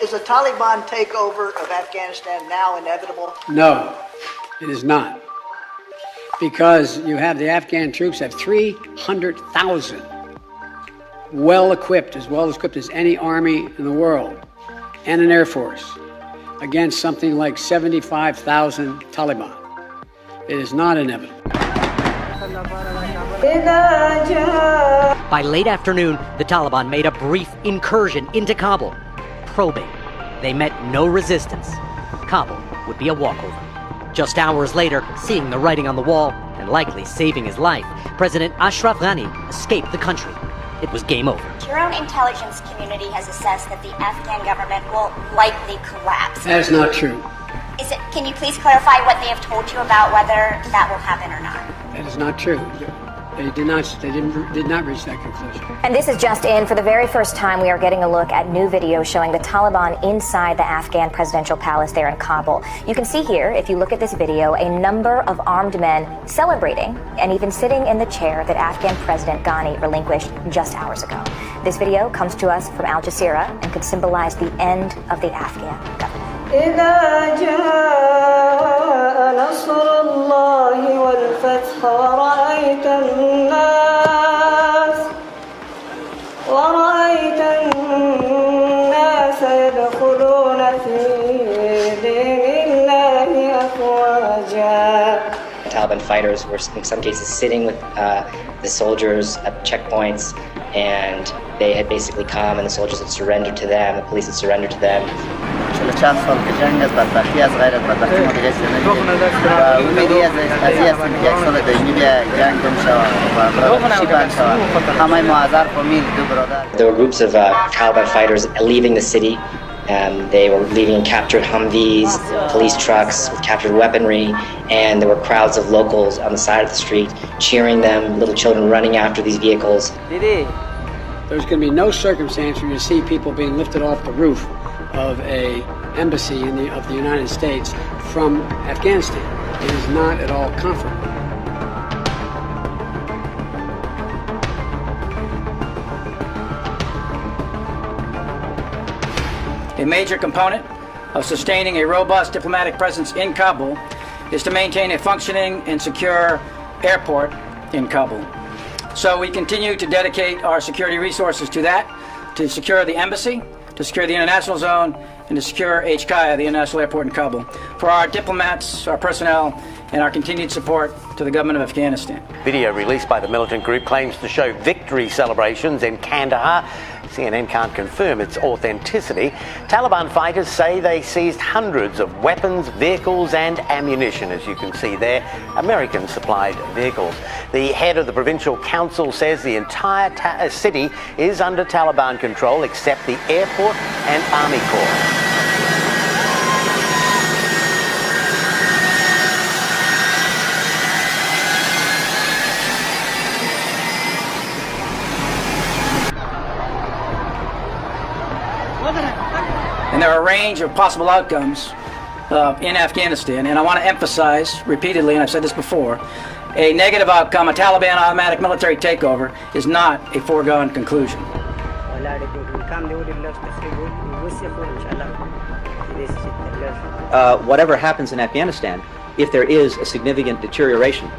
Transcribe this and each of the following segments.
Is a Taliban takeover of Afghanistan now inevitable? No, it is not. Because you have the Afghan troops have 300,000 well-equipped as any army in the world, and an air force, against something like 75,000 Taliban. It is not inevitable. By late afternoon, the Taliban made a brief incursion into Kabul, probing. They met no resistance. Kabul would be a walkover. Just hours later, seeing the writing on the wall and likely saving his life, President Ashraf Ghani escaped the country. It was game over. Your own intelligence community has assessed that the Afghan government will likely collapse. That is not true. Can you please clarify what they have told you about whether that will happen or not? That is not true. They did not reach that conclusion. And this is just in. For the very first time, we are getting a look at new video showing the Taliban inside the Afghan presidential palace there in Kabul. You can see here, if you look at this video, a number of armed men celebrating and even sitting in the chair that Afghan President Ghani relinquished just hours ago. This video comes to us from Al Jazeera and could symbolize the end of the Afghan government. إذا جاء نصر الله والفتح ورأيت الناس يدخلون في دين الله أفواجا. Taliban fighters were in some cases sitting with the soldiers at checkpoints, and they had basically come and the soldiers had surrendered to them, the police had surrendered to them. There were groups of Taliban fighters leaving the city. They were leaving captured Humvees, police trucks with captured weaponry, and there were crowds of locals on the side of the street cheering them, little children running after these vehicles. There's going to be no circumstance where you see people being lifted off the roof of an embassy of the United States from Afghanistan. It is not at all comfortable. A major component of sustaining a robust diplomatic presence in Kabul is to maintain a functioning and secure airport in Kabul. So we continue to dedicate our security resources to that, to secure the embassy, to secure the international zone, and to secure HKIA, the international airport in Kabul, for our diplomats, our personnel, and our continued support to the government of Afghanistan. Video released by the militant group claims to show victory celebrations in Kandahar. CNN can't confirm its authenticity. Taliban fighters say they seized hundreds of weapons, vehicles and ammunition, as you can see there, American-supplied vehicles. The head of the provincial council says the entire city is under Taliban control except the airport and army corps. And there are a range of possible outcomes in Afghanistan, and I want to emphasize repeatedly, and I've said this before, a negative outcome, a Taliban automatic military takeover, is not a foregone conclusion. Whatever happens in Afghanistan, if there is a significant deterioration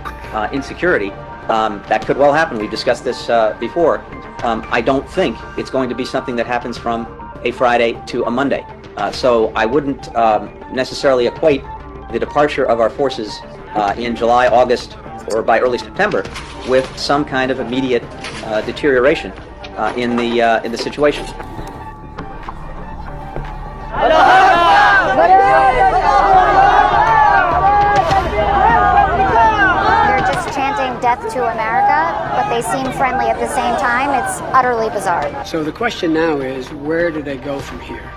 in security, that could well happen. We've discussed this before. I don't think it's going to be something that happens from a Friday to a Monday. So I wouldn't necessarily equate the departure of our forces in July, August, or by early September with some kind of immediate deterioration in the situation. They're just chanting death to America, but they seem friendly at the same time. It's utterly bizarre. So the question now is, where do they go from here?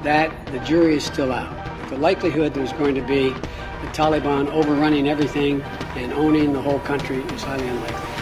That, the jury is still out. The likelihood there's going to be the Taliban overrunning everything and owning the whole country is highly unlikely.